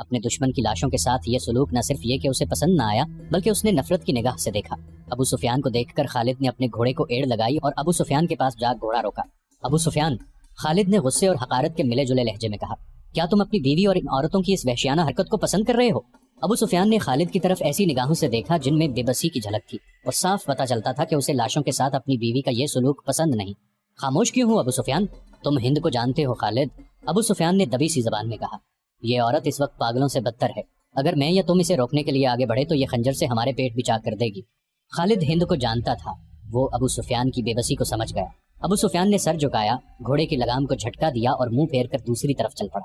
اپنے دشمن کی لاشوں کے ساتھ یہ سلوک نہ صرف یہ کہ اسے پسند نہ آیا بلکہ اس نے نفرت کی نگاہ سے دیکھا۔ ابو سفیان کو دیکھ کر خالد نے اپنے گھوڑے کو ایڑ لگائی اور ابو سفیان کے پاس جا گھوڑا روکا۔ ابو سفیان، خالد نے غصے اور حقارت کے ملے جلے لہجے میں کہا، کیا تم اپنی بیوی اور ان عورتوں کی اس وحشیانہ حرکت کو پسند کر رہے ہو؟ ابو سفیان نے خالد کی طرف ایسی نگاہوں سے دیکھا جن میں بے بسی کی جھلک تھی اور صاف پتہ چلتا تھا کہ اسے لاشوں کے ساتھ اپنی بیوی کا یہ سلوک پسند نہیں۔ خاموش کیوں ہو ابو سفیان؟ تم ہند کو جانتے ہو خالد، ابو سفیان نے دبی سی زبان میں کہا۔ یہ عورت اس وقت پاگلوں سے بدتر ہے، اگر میں یا تم اسے روکنے کے لیے آگے بڑھے تو یہ خنجر سے ہمارے پیٹ بھی چاک کر دے گی۔ خالد ہند کو جانتا تھا، وہ ابو سفیان کی بے بسی کو سمجھ گیا۔ ابو سفیان نے سر جھکایا، گھوڑے کی لگام کو جھٹکا دیا اور منہ پھیر کر دوسری طرف چل پڑا۔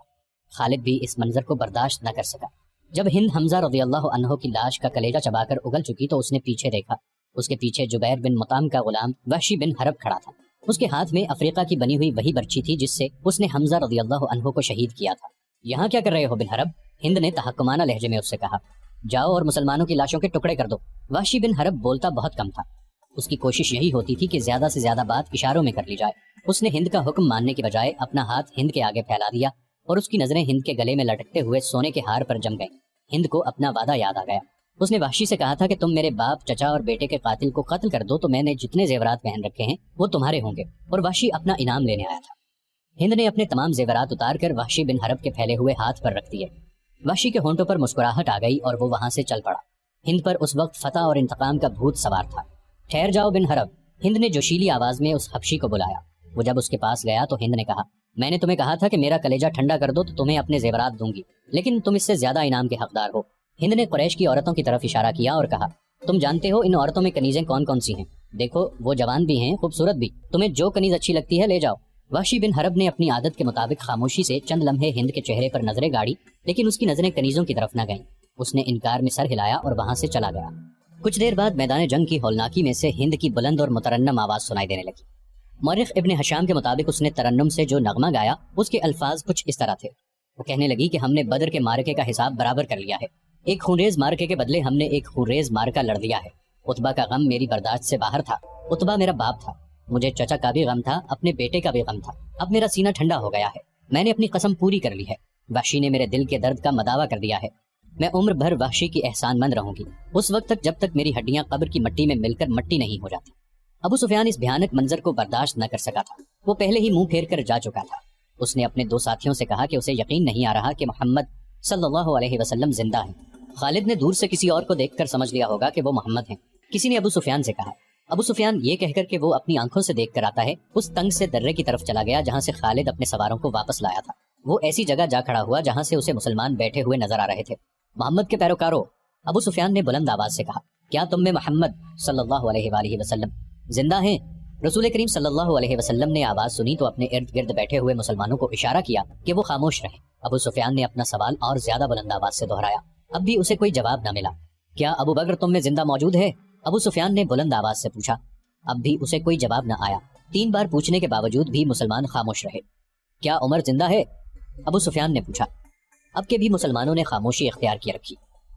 خالد بھی اس منظر کو برداشت نہ کر سکا۔ جب ہند حمزہ رضی اللہ عنہ کی لاش کا کلیجہ چبا کر اگل چکی تو اس نے پیچھے دیکھا۔ اس کے پیچھے جبیر بن مطعم کا غلام وحشی بن حرب کھڑا تھا۔ اس کے ہاتھ میں افریقہ کی بنی ہوئی وہی برچی تھی جس سے اس نے حمزہ رضی اللہ عنہ کو شہید کیا تھا۔ یہاں کیا کر رہے ہو بن حرب؟ ہند نے تحکمانہ لہجے میں اس سے کہا۔ جاؤ اور مسلمانوں کی لاشوں کے ٹکڑے کر دو۔ وحشی بن حرب بولتا بہت کم تھا، اس کی کوشش یہی ہوتی تھی کہ زیادہ سے زیادہ بات اشاروں میں کر لی جائے۔ اس نے ہند کا حکم ماننے کی بجائے اپنا ہاتھ ہند کے آگے پھیلا دیا اور اس کی نظریں ہند کے گلے میں لٹکتے ہوئے سونے کے ہار پر جم گئیں۔ ہند کو اپنا وعدہ یاد آ گیا۔ اس نے وحشی سے کہا تھا کہ تم میرے باپ، چچا اور بیٹے کے قاتل کو قتل کر دو تو میں نے جتنے زیورات پہن رکھے ہیں وہ تمہارے ہوں گے، اور وحشی اپنا انعام لینے آیا تھا۔ ہند نے اپنے تمام زیورات اتار کر وحشی بن حرب کے پھیلے ہوئے ہاتھ پر رکھ دیے۔ وحشی کے ہونٹوں پر مسکراہٹ آ گئی اور وہ وہاں سے چل پڑا۔ ہند پر اس وقت فتح اور انتقام کا بھوت سوار تھا۔ ٹھہر جاؤ بن حرب، ہند نے جوشیلی آواز میں اس حبشی کو بلایا۔ وہ جب اس کے پاس گیا تو ہند نے کہا، میں نے تمہیں کہا تھا کہ میرا کلیجہ ٹھنڈا کر دو تو تمہیں اپنے زیورات دوں گی، لیکن تم اس سے زیادہ انعام کے حقدار ہو۔ ہند نے قریش کی عورتوں کی طرف اشارہ کیا اور کہا، تم جانتے ہو ان عورتوں میں کنیزیں کون کون سی ہیں؟ دیکھو وہ جوان بھی ہیں، خوبصورت بھی، تمہیں جو کنیز اچھی لگتی ہے لے جاؤ۔ وحشی بن حرب نے اپنی عادت کے مطابق خاموشی سے چند لمحے ہند کے چہرے پر نظریں گاڑی، لیکن اس کی نظریں کنیزوں کی طرف نہ گئیں۔ اس نے انکار میں سر ہلایا اور وہاں سے چلا گیا۔ کچھ دیر بعد میدان جنگ کی ہولناکی میں سے ہند کی بلند اور مترنم آواز سنائی دینے لگی۔ مورخ ابن حشام کے مطابق اس نے ترنم سے جو نغمہ گایا اس کے الفاظ کچھ اس طرح تھے۔ وہ کہنے لگی کہ ہم نے بدر کے معرکے کا حساب برابر کر لیا ہے، ایک خونریز معرکے کے بدلے ہم نے ایک خونریز معرکہ لڑ دیا ہے۔ عتبہ کا غم میری برداشت سے باہر تھا، عتبہ میرا باپ تھا، مجھے چچا کا بھی غم تھا، اپنے بیٹے کا بھی غم تھا، اب میرا سینہ ٹھنڈا ہو گیا ہے، میں نے اپنی قسم پوری کر لی ہے۔ وحشی نے میرے دل کے درد کا مداوا کر دیا ہے، میں عمر بھر وحشی کی احسان مند رہوں گی، اس وقت تک جب تک میری ہڈیاں قبر کی مٹی میں مل کر مٹی نہیں ہو جاتی۔ ابو سفیان اس بھیانک منظر کو برداشت نہ کر سکا تھا، وہ پہلے ہی منہ پھیر کر جا چکا تھا۔ اس نے اپنے دو ساتھیوں سے کہا کہ اسے یقین نہیں آ رہا کہ محمد صلی اللہ علیہ وسلم زندہ ہیں۔ خالد نے دور سے کسی اور کو دیکھ کر سمجھ لیا ہوگا کہ وہ محمد ہیں۔ کسی نے ابو سفیان سے کہا۔ ابو سفیان یہ کہہ کر کہ وہ اپنی آنکھوں سے دیکھ کر آتا ہے، اس تنگ سے درے کی طرف چلا گیا جہاں سے خالد اپنے سواروں کو واپس لایا تھا۔ وہ ایسی جگہ جا کھڑا ہوا جہاں سے اسے مسلمان بیٹھے ہوئے نظر آ رہے تھے۔ محمد کے پیروکاروں، ابو سفیان نے بلند آواز سے کہا، کیا تم میں محمد صلی اللہ علیہ وآلہ وسلم زندہ ہیں؟ رسول کریم صلی اللہ علیہ وسلم نے آواز سنی تو اپنے ارد گرد بیٹھے ہوئے مسلمانوں کو اشارہ کیا کہ وہ خاموش رہیں۔ ابو سفیان نے اپنا سوال اور زیادہ بلند آواز سے دہرایا، اب بھی اسے کوئی جواب نہ ملا۔ کیا ابو بکر تم میں زندہ موجود ہے؟ ابو سفیان نے بلند آواز سے پوچھا، اب بھی اسے کوئی جواب نہ آیا۔ 3 بار پوچھنے کے باوجود بھی مسلمان خاموش رہے۔ کیا عمر زندہ ہے؟ ابو سفیان نے پوچھا۔ اب کے بھی مسلمانوں نے خاموشی اختیار کی رکھی۔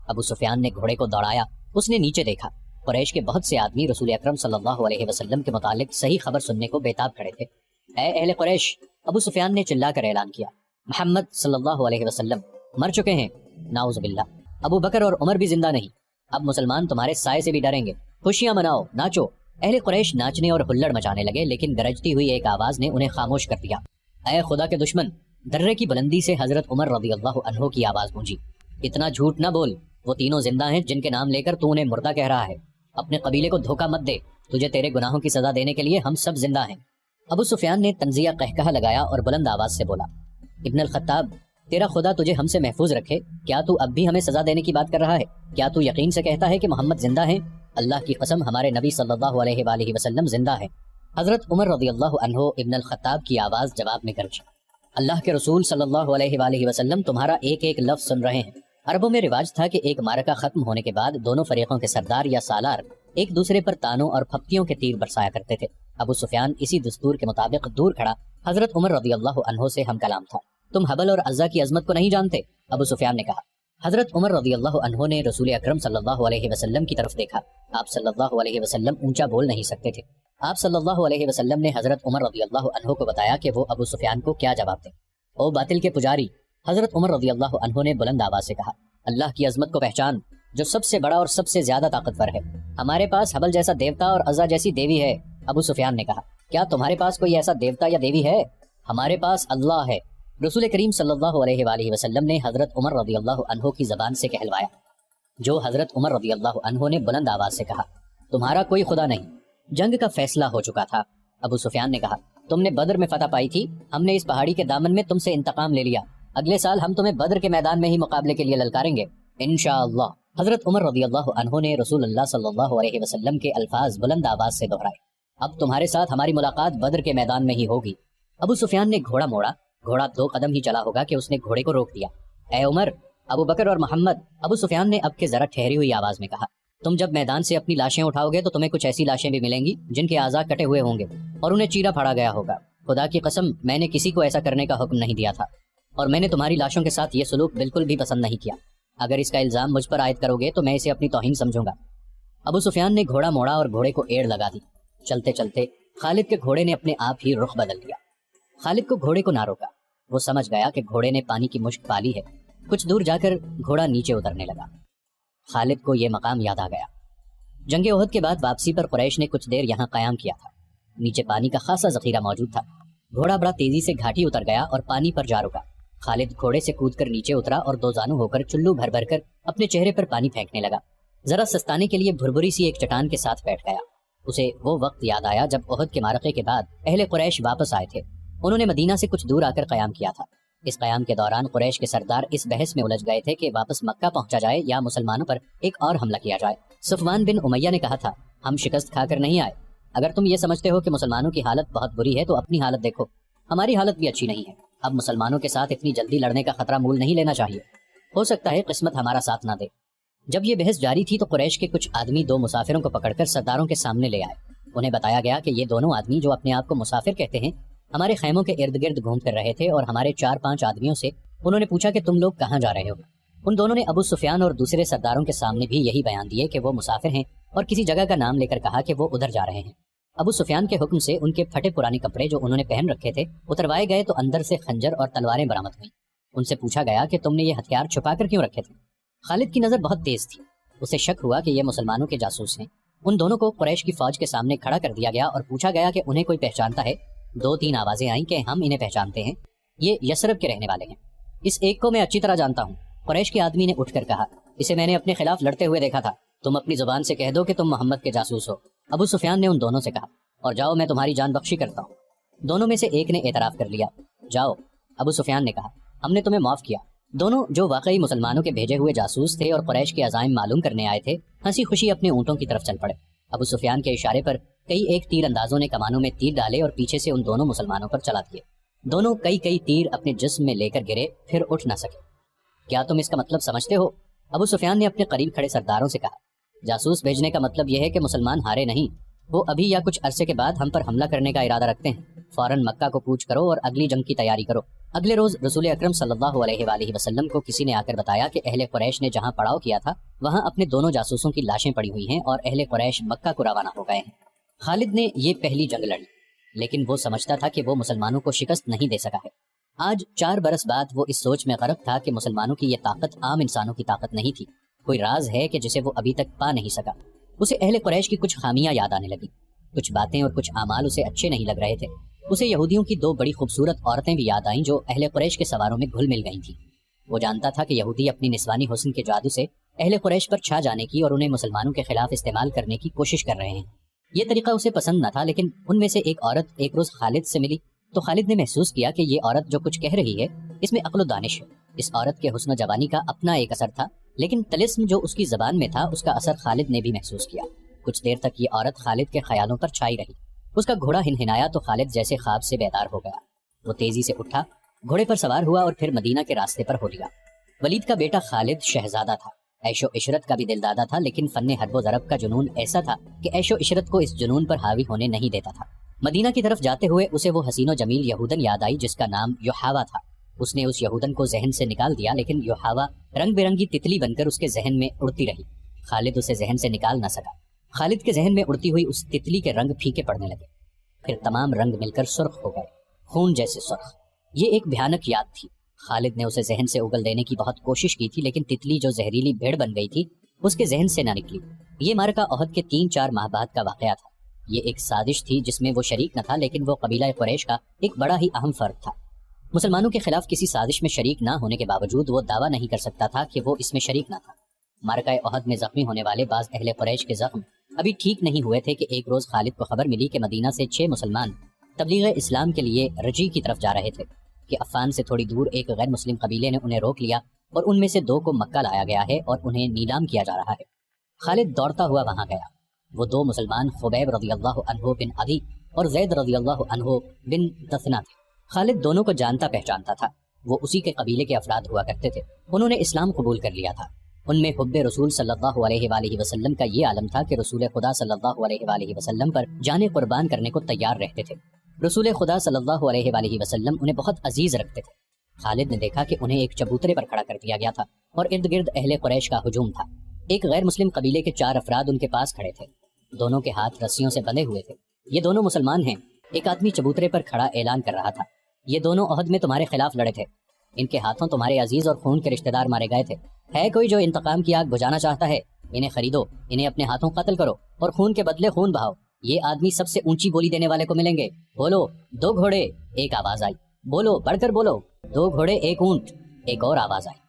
ابو سفیان نے گھوڑے کو دوڑایا، اس نے نیچے دیکھا، قریش کے بہت سے آدمی رسول اکرم صلی اللہ علیہ وسلم کے متعلق صحیح خبر سننے کو بےتاب کھڑے تھے۔ اے اہل قریش، ابو سفیان نے چلا کر اعلان کیا، محمد صلی اللہ علیہ وسلم مر چکے ہیں، نعوذ باللہ۔ ابو بکر اور عمر بھی زندہ نہیں، اب مسلمان تمہارے سائے سے بھی ڈریں گے، خوشیاں مناؤ، ناچو۔ اہل قریش ناچنے اور ہلڑ مچانے لگے، لیکن گرجتی ہوئی ایک آواز نے انہیں خاموش کر دیا۔ اے خدا کے دشمن! درے کی بلندی سے حضرت عمر رضی اللہ عنہ کی آواز گونجی، اتنا جھوٹ نہ بول، وہ تینوں زندہ ہیں جن کے نام لے کر تو انہیں مردہ کہہ رہا ہے۔ اپنے قبیلے کو دھوکہ مت دے، تجھے تیرے گناہوں کی سزا دینے کے لیے ہم سب زندہ ہیں۔ ابو سفیان نے طنزیہ قہقہہ لگایا اور بلند آواز سے بولا، ابن الخطاب، تیرا خدا تجھے ہم سے محفوظ رکھے، کیا تو اب بھی ہمیں سزا دینے کی بات کر رہا ہے؟ کیا تو یقین سے کہتا ہے کہ محمد زندہ ہیں؟ اللہ کی قسم، ہمارے نبی صلی اللہ علیہ وآلہ وسلم زندہ ہیں۔ حضرت عمر رضی اللہ عنہ ابن الخطاب کی آواز جواب میں گرج، اللہ کے رسول صلی اللہ علیہ وآلہ وسلم تمہارا ایک ایک لفظ سن رہے ہیں۔ عربوں میں رواج تھا کہ ایک معرکہ ختم ہونے کے بعد دونوں فریقوں کے سردار یا سالار ایک دوسرے پر تانوں اور پھپتیوں کے تیر برسایا کرتے تھے۔ ابو سفیان اسی دستور کے مطابق دور کھڑا حضرت عمر رضی اللہ عنہ سے ہم کلام تھا۔ تم حبل اور عزا کی عظمت کو نہیں جانتے؟ ابو سفیان نے کہا۔ حضرت عمر رضی اللہ عنہ نے رسول اکرم صلی اللہ علیہ وسلم کی طرف دیکھا۔ آپ صلی اللہ علیہ وسلم اونچا بول نہیں سکتے تھے۔ آپ صلی اللہ علیہ وسلم نے حضرت عمر رضی اللہ عنہ کو بتایا کہ وہ ابو سفیان کو کیا جواب دیں۔ او باطل کے پجاری، حضرت عمر رضی اللہ عنہ نے بلند آواز سے کہا، اللہ کی عظمت کو پہچان جو سب سے بڑا اور سب سے زیادہ طاقتور ہے۔ ہمارے پاس حبل جیسا دیوتا اور عزا جیسی دیوی ہے۔ ابو سفیان نے کہا، کیا تمہارے پاس کوئی ایسا دیوتا یا دیوی ہے؟ ہمارے پاس اللہ ہے۔ رسول کریم صلی اللہ علیہ وآلہ وسلم نے حضرت عمر رضی اللہ عنہ کی زبان سے کہلوایا، جو حضرت عمر رضی اللہ عنہ نے بلند آواز سے کہا، تمہارا کوئی خدا نہیں۔ جنگ کا فیصلہ ہو چکا تھا۔ ابو سفیان نے کہا، تم نے بدر میں فتح پائی تھی، ہم نے اس پہاڑی کے دامن میں تم سے انتقام لے لیا، اگلے سال ہم تمہیں بدر کے میدان میں ہی مقابلے کے لیے للکاریں گے انشاءاللہ۔ حضرت عمر رضی اللہ عنہ نے رسول اللہ صلی اللہ علیہ وسلم کے الفاظ بلند آواز سے دہرائے، اب تمہارے ساتھ ہماری ملاقات بدر کے میدان میں ہی ہوگی۔ ابو سفیان نے گھوڑا موڑا، گھوڑا 2 قدم ہی چلا ہوگا کہ اس نے گھوڑے کو روک دیا۔ اے عمر، ابو بکر اور محمد، ابو سفیان نے اب کے ذرا ٹھہری ہوئی آواز میں کہا، تم جب میدان سے اپنی لاشیں اٹھاؤ گے تو تمہیں کچھ ایسی لاشیں بھی ملیں گی جن کے اعضاء کٹے ہوئے ہوں گے اور انہیں چیرا پھاڑا گیا ہوگا۔ خدا کی قسم، میں نے کسی کو ایسا کرنے کا حکم نہیں دیا تھا، اور میں نے تمہاری لاشوں کے ساتھ یہ سلوک بالکل بھی پسند نہیں کیا۔ اگر اس کا الزام مجھ پر عائد کرو گے تو میں اسے اپنی توہین سمجھوں گا۔ ابو سفیان نے گھوڑا موڑا اور گھوڑے کو ایڑ لگا دی۔ چلتے چلتے خالد کے گھوڑے نے اپنے آپ ہی رخ بدل لیا۔ خالد کو گھوڑے کو نہ روکا، وہ سمجھ گیا کہ گھوڑے نے پانی کی مشک پالی ہے۔ کچھ دور جا کر گھوڑا نیچے اترنے لگا۔ خالد کو یہ مقام یاد آ گیا۔ جنگ احد کے بعد واپسی پر قریش نے کچھ دیر یہاں قیام کیا تھا۔ نیچے پانی کا خاصا ذخیرہ موجود تھا۔ گھوڑا بڑا تیزی سے گھاٹی اتر گیا اور پانی پر جا رکا۔ خالد گھوڑے سے کود کر نیچے اترا اور 2 زانو ہو کر چلو بھر بھر کر اپنے چہرے پر پانی پھینکنے لگا۔ ذرا سستانے کے لیے بھربری سی ایک چٹان کے ساتھ بیٹھ گیا۔ اسے وہ وقت یاد آیا جب احد کے معرکے کے بعد اہل قریش واپس آئے تھے۔ انہوں نے مدینہ سے کچھ دور آ کر قیام کیا تھا۔ اس قیام کے دوران قریش کے سردار اس بحث میں الجھ گئے تھے کہ واپس مکہ پہنچا جائے یا مسلمانوں پر ایک اور حملہ کیا جائے۔ صفوان بن امیہ نے کہا تھا، ہم شکست کھا کر نہیں آئے، اگر تم یہ سمجھتے ہو کہ مسلمانوں کی حالت بہت بری ہے تو اپنی حالت دیکھو، ہماری حالت بھی اچھی نہیں ہے۔ اب مسلمانوں کے ساتھ اتنی جلدی لڑنے کا خطرہ مول نہیں لینا چاہیے، ہو سکتا ہے قسمت ہمارا ساتھ نہ دے۔ جب یہ بحث جاری تھی تو قریش کے کچھ آدمی 2 مسافروں کو پکڑ کر سرداروں کے سامنے لے آئے۔ انہیں بتایا گیا کہ یہ دونوں آدمی جو اپنے آپ کو مسافر کہتے ہیں ہمارے خیموں کے ارد گرد گھوم کر رہے تھے اور ہمارے 4-5 آدمیوں سے انہوں نے پوچھا کہ تم لوگ کہاں جا رہے ہو۔ ان دونوں نے ابو سفیان اور دوسرے سرداروں کے سامنے بھی یہی بیان دیے کہ وہ مسافر ہیں اور کسی جگہ کا نام لے کر کہا کہ وہ ادھر جا رہے ہیں۔ ابو سفیان کے حکم سے ان کے پھٹے پرانے کپڑے جو انہوں نے پہن رکھے تھے اتروائے گئے تو اندر سے خنجر اور تلواریں برآمد ہوئیں۔ ان سے پوچھا گیا کہ تم نے یہ ہتھیار چھپا کر کیوں رکھے تھے؟ خالد کی نظر بہت تیز تھی، اسے شک ہوا کہ یہ مسلمانوں کے جاسوس ہیں۔ ان دونوں کو قریش کی فوج کے سامنے کھڑا کر دیا گیا اور پوچھا گیا کہ انہیں کوئی پہچانتا ہے؟ 2-3 آوازیں آئیں کہ ہم انہیں پہچانتے ہیں، یہ یثرب کے رہنے والے ہیں۔ اس ایک کو میں اچھی طرح جانتا ہوں، قریش کے آدمی نے اٹھ کر کہا، اسے میں نے اپنے خلاف لڑتے ہوئے دیکھا تھا، تم اپنی زبان سے کہہ دو کہ تم محمد کے جاسوس ہو۔ ابو سفیان نے ان دونوں سے کہا، اور جاؤ میں تمہاری جان بخشی کرتا ہوں۔ دونوں میں سے ایک نے اعتراف کر لیا، جاؤ۔ ابو سفیان نے کہا، ہم نے تمہیں معاف کیا۔ دونوں جو واقعی مسلمانوں کے بھیجے ہوئے جاسوس تھے اور قریش کے عزائم معلوم کرنے آئے تھے، ہنسی خوشی اپنے اونٹوں کی طرف چل پڑے۔ ابو سفیان کے اشارے پر کئی ایک تیر اندازوں نے کمانوں میں تیر ڈالے اور پیچھے سے ان دونوں مسلمانوں پر چلا دیے۔ دونوں کئی تیر اپنے جسم میں لے کر گرے، پھر اٹھ نہ سکے۔ کیا تم اس کا مطلب سمجھتے ہو؟ ابو سفیان نے اپنے قریب کھڑے سرداروں سے کہا، جاسوس بھیجنے کا مطلب یہ ہے کہ مسلمان ہارے نہیں، وہ ابھی یا کچھ عرصے کے بعد ہم پر حملہ کرنے کا ارادہ رکھتے ہیں۔ فوراً مکہ کو کوچ کرو اور اگلی جنگ کی تیاری کرو۔ اگلے روز رسول اکرم صلی اللہ علیہ وآلہ وسلم کو کسی نے آ کر بتایا کہ اہل قریش نے جہاں پڑاؤ کیا تھا وہاں اپنے دونوں جاسوسوں کی لاشیں پڑی ہوئی ہیں اور اہل قریش مکہ کو روانہ ہو گئے ہیں۔ خالد نے یہ پہلی جنگ لڑی، لیکن وہ سمجھتا تھا کہ وہ مسلمانوں کو شکست نہیں دے سکا ہے۔ آج 4 برس بعد وہ اس سوچ میں غرق تھا کہ مسلمانوں کی یہ طاقت عام انسانوں کی طاقت نہیں تھی، کوئی راز ہے کہ جسے وہ ابھی تک پا نہیں سکا۔ اسے اہل قریش کی کچھ خامیاں یاد آنے لگی، کچھ باتیں اور کچھ اعمال اسے اچھے نہیں لگ رہے تھے۔ اسے یہودیوں کی 2 بڑی خوبصورت عورتیں بھی یاد آئیں جو اہل قریش کے سواروں میں گھل مل گئی تھیں۔ وہ جانتا تھا کہ یہودی اپنی نسوانی حسن کے جادو سے اہل قریش پر چھا جانے کی اور انہیں مسلمانوں کے خلاف استعمال کرنے کی کوشش کر رہے ہیں۔ یہ طریقہ اسے پسند نہ تھا، لیکن ان میں سے ایک عورت ایک روز خالد سے ملی تو خالد نے محسوس کیا کہ یہ عورت جو کچھ کہہ رہی ہے اس میں عقل و دانش ہے۔ اس عورت کے حسن و جوانی کا اپنا ایک اثر تھا، لیکن طلسم جو اس کی زبان میں تھا اس کا اثر خالد نے بھی محسوس کیا۔ کچھ دیر تک یہ عورت خالد کے خیالوں پر چھائی رہی۔ اس کا گھوڑا ہنہنایا تو خالد جیسے خواب سے بیدار ہو گیا۔ وہ تیزی سے اٹھا، گھوڑے پر سوار ہوا اور پھر مدینہ کے راستے پر ہو لیا۔ ولید کا بیٹا خالد شہزادہ تھا، عیش و عشرت کا بھی دلدادہ تھا، لیکن فن حرب و ضرب کا جنون ایسا تھا کہ عیش و عشرت کو اس جنون پر حاوی ہونے نہیں دیتا تھا۔ مدینہ کی طرف جاتے ہوئے اسے وہ حسین و جمیل یہودن یاد آئی جس کا نام یحاوا تھا۔ اس نے اس یہودن کو ذہن سے نکال دیا، لیکن یحاوا رنگ برنگی تتلی بن کر اس کے ذہن میں اڑتی رہی۔ خالد اسے ذہن سے نکال نہ سکا۔ خالد کے ذہن میں اڑتی ہوئی اس تتلی کے رنگ پھیکے پڑنے لگے، پھر تمام رنگ مل کر سرخ ہو گئے، خون جیسے سرخ۔ یہ ایک بھیانک یاد تھی۔ خالد نے اسے ذہن سے اگل دینے کی بہت کوشش کی تھی، لیکن تتلی جو زہریلی بھیڑ بن گئی تھی اس کے ذہن سے نہ نکلی۔ یہ معرکہ احد کے 3-4 ماہ بعد کا واقعہ تھا۔ یہ ایک سازش تھی جس میں وہ شریک نہ تھا، لیکن وہ قبیلہ قریش کا ایک بڑا ہی اہم فرد تھا۔ مسلمانوں کے خلاف کسی سازش میں شریک نہ ہونے کے باوجود وہ دعویٰ نہیں کر سکتا تھا کہ وہ اس میں شریک نہ تھا۔ معرکہ احد میں زخمی ہونے والے بعض اہل قریش کے زخم ابھی ٹھیک نہیں ہوئے تھے کہ ایک روز خالد کو خبر ملی کہ مدینہ سے 6 مسلمان تبلیغ اسلام کے لیے رجی کی طرف جا رہے تھے، کہ عفان سے تھوڑی دور ایک غیر مسلم قبیلے نے انہیں روک لیا اور ان میں سے 2 کو مکہ لایا گیا ہے اور انہیں نیلام کیا جا رہا ہے۔ خالد دوڑتا ہوا وہاں گیا۔ وہ 2 مسلمان خبیب رضی اللہ عنہ بن عدی اور زید رضی اللہ عنہ بن دثنہ تھے۔ خالد دونوں کو جانتا پہچانتا تھا، وہ اسی کے قبیلے کے افراد ہوا کرتے تھے۔ انہوں نے اسلام قبول کر لیا تھا۔ ان میں حب رسول صلی اللہ علیہ وآلہ وسلم کا یہ عالم تھا کہ رسول خدا صلی اللہ علیہ وآلہ وسلم پر جانیں قربان کرنے کو تیار رہتے تھے۔ رسول خدا صلی اللہ علیہ وآلہ وسلم انہیں بہت عزیز رکھتے تھے۔ خالد نے دیکھا کہ انہیں ایک چبوترے پر کھڑا کر دیا گیا تھا اور ارد گرد اہل قریش کا ہجوم تھا۔ ایک غیر مسلم قبیلے کے 4 افراد ان کے پاس کھڑے تھے، دونوں کے ہاتھ رسیوں سے بندھے ہوئے تھے۔ یہ دونوں مسلمان ہیں۔ ایک آدمی چبوترے پر کھڑا اعلان کر رہا تھا، یہ دونوں احد میں تمہارے خلاف لڑے تھے، ان کے ہاتھوں تمہارے عزیز اور خون کے رشتہ دار مارے گئے تھے۔ ہے کوئی جو انتقام کی آگ بجھانا چاہتا ہے؟ انہیں خریدو، انہیں اپنے ہاتھوں قتل کرو اور خون کے بدلے خون بہاؤ۔ یہ آدمی سب سے اونچی بولی دینے والے کو ملیں گے۔ بولو 2 گھوڑے، ایک آواز آئی۔ بولو، بڑھ کر بولو، 2 گھوڑے 1 اونٹ، ایک اور آواز آئی۔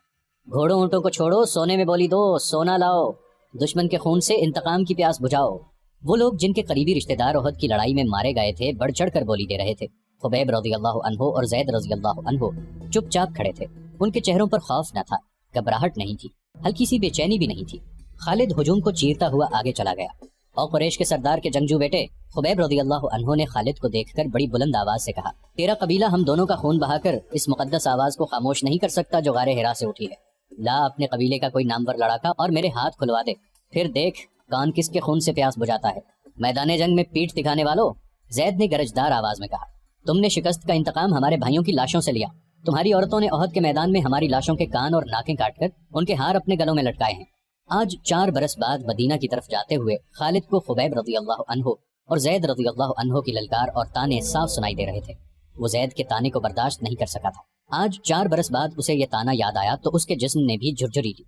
گھوڑوں اونٹوں کو چھوڑو، سونے میں بولی دو، سونا لاؤ، دشمن کے خون سے انتقام کی پیاس بجھاؤ۔ وہ لوگ جن کے قریبی رشتہ دار احد کی لڑائی میں مارے گئے تھے بڑھ چڑھ کر بولی دے رہے تھے۔ خبیب رضی اللہ عنہ اور زید رضی اللہ عنہ چپ چاپ کھڑے تھے۔ ان کے چہروں پر خوف نہ تھا، گھبراہٹ نہیں تھی، ہلکی سی بے چینی بھی نہیں تھی۔ خالد ہجوم کو چیرتا ہوا آگے چلا گیا۔ اور قریش کے سردار کے جنگجو بیٹے، خبیب رضی اللہ عنہ نے خالد کو دیکھ کر بڑی بلند آواز سے کہا، تیرا قبیلہ ہم دونوں کا خون بہا کر اس مقدس آواز کو خاموش نہیں کر سکتا جو غار حرا سے اٹھی ہے۔ لا اپنے قبیلے کا کوئی نامور لڑاکا اور میرے ہاتھ کھلوا دے، پھر دیکھ کان کس کے خون سے پیاس بجھاتا ہے۔ میدان جنگ میں پیٹھ دکھانے والوں، زید نے گرجدار آواز میں کہا، تم نے شکست کا انتقام ہمارے بھائیوں کی لاشوں سے لیا۔ تمہاری عورتوں نے احد کے میدان میں ہماری لاشوں کے کان اور ناکیں کاٹ کر ان کے ہار اپنے گلوں میں لٹکائے ہیں۔ آج 4 برس بعد مدینہ کی طرف جاتے ہوئے خالد کو خبیب رضی اللہ عنہ اور زید رضی اللہ عنہ کی للکار اور تانے صاف سنائی دے رہے تھے۔ وہ زید کے تانے کو برداشت نہیں کر سکا تھا۔ آج 4 برس بعد اسے یہ تانا یاد آیا تو اس کے جسم نے بھی جھرجھری لی۔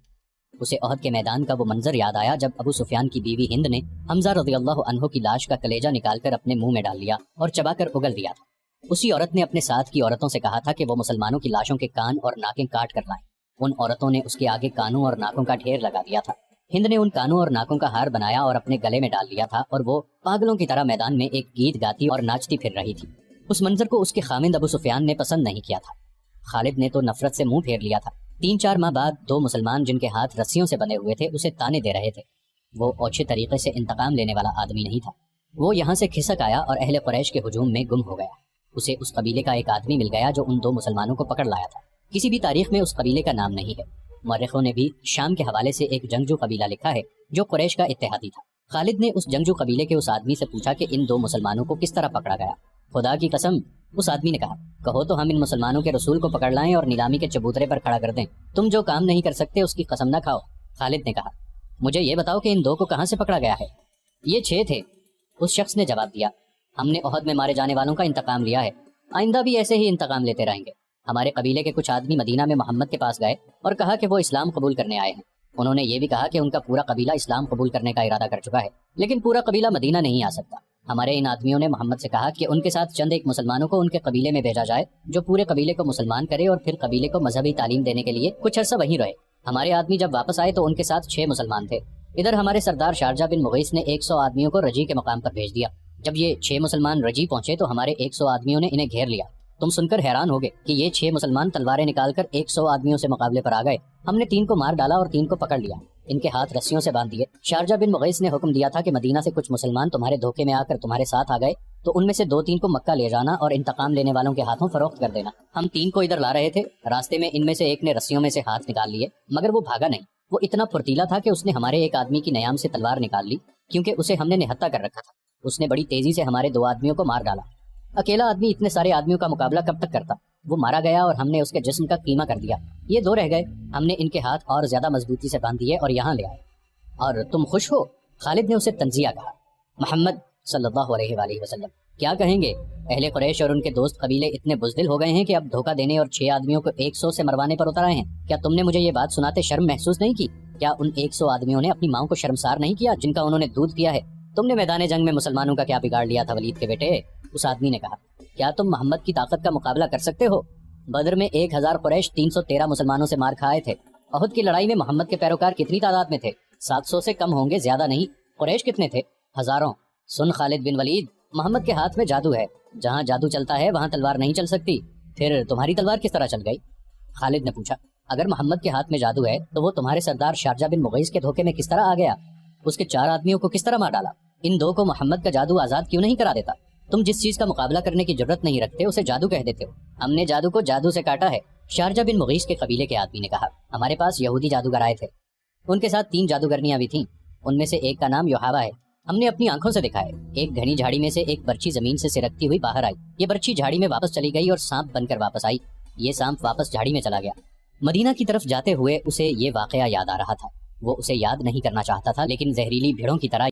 اسے احد کے میدان کا وہ منظر یاد آیا جب ابو سفیان کی بیوی ہند نے حمزہ رضی اللہ عنہ کی لاش کا کلیجہ نکال کر اپنے منہ میں ڈال لیا اور چبا کر اگل دیا تھا۔ اسی عورت نے اپنے ساتھ کی عورتوں سے کہا تھا کہ وہ مسلمانوں کی لاشوں کے کان اور ناکیں کاٹ کر لائیں۔ ان عورتوں نے اس کے آگے کانوں اور ناکوں کا ڈھیر لگا دیا تھا۔ ہند نے ان کانوں اور ناکوں کا ہار بنایا اور اپنے گلے میں ڈال لیا تھا اور وہ پاگلوں کی طرح میدان میں ایک گیت گاتی اور ناچتی پھر رہی تھی۔ اس منظر کو اس کے خامند ابو سفیان نے پسند نہیں کیا تھا۔ خالد نے تو نفرت سے منہ پھیر لیا تھا۔ 3-4 ماہ بعد 2 مسلمان جن کے ہاتھ رسیوں سے بندھے ہوئے تھے اسے تانے دے رہے تھے۔ وہ اوچھے طریقے سے انتقام لینے والا آدمی نہیں تھا۔ وہ یہاں سے کھسک آیا اور اہل قریش کے ہجوم میں گم ہو گیا۔ اسے اس قبیلے کا ایک آدمی مل گیا جو ان 2 مسلمانوں کو پکڑ لایا تھا۔ کسی بھی تاریخ میں اس قبیلے کا نام نہیں ہے۔ مورخوں نے بھی شام کے حوالے سے ایک جنگجو قبیلہ لکھا ہے جو قریش کا اتحادی تھا۔ خالد نے اس جنگجو قبیلے کے اس آدمی سے پوچھا کہ ان 2 مسلمانوں کو کس طرح پکڑا گیا۔ خدا کی قسم، اس آدمی نے کہا، کہو تو ہم ان مسلمانوں کے رسول کو پکڑ لائیں اور نیلامی کے چبوترے پر کھڑا کر دیں۔ تم جو کام نہیں کر سکتے اس کی قسم نہ کھاؤ۔ خالد نے کہا، مجھے یہ بتاؤ کہ ان 2 کو کہاں سے پکڑا گیا ہے؟ یہ 6 تھے، اس شخص نے جواب دیا۔ ہم نے احد میں مارے جانے والوں کا انتقام لیا ہے، آئندہ بھی ایسے ہی انتقام لیتے رہیں گے۔ ہمارے قبیلے کے کچھ آدمی مدینہ میں محمد کے پاس گئے اور کہا کہ وہ اسلام قبول کرنے آئے ہیں۔ انہوں نے یہ بھی کہا کہ ان کا پورا قبیلہ اسلام قبول کرنے کا ارادہ کر چکا ہے، لیکن پورا قبیلہ مدینہ نہیں آ سکتا۔ ہمارے ان آدمیوں نے محمد سے کہا کہ ان کے ساتھ چند ایک مسلمانوں کو ان کے قبیلے میں بھیجا جائے جو پورے قبیلے کو مسلمان کرے اور پھر قبیلے کو مذہبی تعلیم دینے کے لیے کچھ عرصہ وہیں رہے۔ ہمارے آدمی جب واپس آئے تو ان کے ساتھ 6 مسلمان تھے۔ ادھر ہمارے سردار شارجہ بن مغیث نے 100 آدمیوں کو رجی کے مقام پر بھیج دیا۔ جب یہ 6 مسلمان رجی پہنچے تو ہمارے 100 آدمیوں نے انہیں گھیر لیا۔ تم سن کر حیران ہوگے کہ یہ 6 مسلمان تلواریں نکال کر 100 آدمیوں سے مقابلے پر آ گئے۔ ہم نے 3 کو مار ڈالا اور 3 کو پکڑ لیا، ان کے ہاتھ رسیوں سے باندھ دیے۔ شارجہ بن مغیث نے حکم دیا تھا کہ مدینہ سے کچھ مسلمان تمہارے دھوکے میں آ کر تمہارے ساتھ آ گئے تو ان میں سے 2-3 کو مکہ لے جانا اور انتقام لینے والوں کے ہاتھوں فروخت کر دینا۔ ہم 3 کو ادھر لا رہے تھے، راستے میں ان میں سے ایک نے رسیوں میں سے ہاتھ نکال لیے، مگر وہ بھاگا نہیں۔ وہ اتنا پھرتیلا تھا کہ اس نے ہمارے ایک آدمی کی نیام سے تلوار نکال لی، کیونکہ اسے ہم نے نہتہ کر رکھا تھا۔ اس نے بڑی تیزی سے ہمارے 2 آدمیوں کو مار ڈالا۔ اکیلا آدمی اتنے سارے آدمیوں کا مقابلہ کب تک کرتا؟ وہ مارا گیا اور ہم نے اس کے جسم کا قیمہ کر دیا۔ یہ 2 رہ گئے، ہم نے ان کے ہاتھ اور زیادہ مضبوطی سے باندھ دیے اور یہاں لے آئے۔ اور تم خوش ہو؟ خالد نے اسے تنزیہ کہا۔ محمد صلی اللہ علیہ وآلہ وسلم کیا کہیں گے؟ اہل قریش اور ان کے دوست قبیلے اتنے بزدل ہو گئے ہیں کہ اب دھوکہ دینے اور 6 آدمیوں کو 100 سے مروانے پر اتر آئے ہیں۔ کیا تم نے مجھے یہ بات سناتے شرم محسوس نہیں کی؟ کیا ان 100 آدمیوں نے اپنی ماں کو شرمسار نہیں کیا جن کا انہوں نے دودھ پیا ہے؟ تم نے میدان جنگ میں مسلمانوں کا کیا بگاڑ لیا تھا ولید کے بیٹے؟ اس آدمی نے کہا، کیا تم محمد کی طاقت کا مقابلہ کر سکتے ہو؟ بدر میں 1000 قریش 313 مسلمانوں سے مار کھائے تھے۔ احد کی لڑائی میں محمد کے پیروکار کتنی تعداد میں تھے؟ 700 سے کم ہوں گے، زیادہ نہیں۔ قریش کتنے تھے؟ ہزاروں۔ سن خالد بن ولید، محمد کے ہاتھ میں جادو ہے، جہاں جادو چلتا ہے وہاں تلوار نہیں چل سکتی۔ پھر تمہاری تلوار کس طرح چل گئی؟ خالد نے پوچھا۔ اگر محمد کے ہاتھ میں جادو ہے تو وہ تمہارے سردار شارجہ بن مغیث کے دھوکے میں کس طرح آ گیا؟ اس کے 4 آدمیوں کو کس طرح مار ڈالا؟ ان 2 کو محمد کا جادو آزاد کیوں نہیں کرا دیتا؟ تم جس چیز کا مقابلہ کرنے کی ضرورت نہیں رکھتے اسے جادو کہہ دیتے ہو۔ ہم نے جادو کو جادو سے کاٹا ہے، شارجہ بن مغیث کے قبیلے کے آدمی نے کہا۔ ہمارے پاس یہودی جادوگر آئے تھے، ان کے ساتھ 3 جادوگرنیاں بھی تھیں، ان میں سے ایک کا نام یوحاوا ہے۔ ہم نے اپنی آنکھوں سے دیکھا ہے، ایک گھنی جھاڑی میں سے ایک برچھی زمین سے سرکتی ہوئی باہر آئی، یہ برچھی جھاڑی میں واپس چلی گئی اور سانپ بن کر واپس آئی، یہ سانپ واپس جھاڑی میں چلا گیا۔ مدینہ کی طرف جاتے ہوئے اسے یہ واقعہ یاد آ رہا تھا، وہ اسے یاد نہیں کرنا چاہتا تھا لیکن زہریلی بھیڑوں کی طرح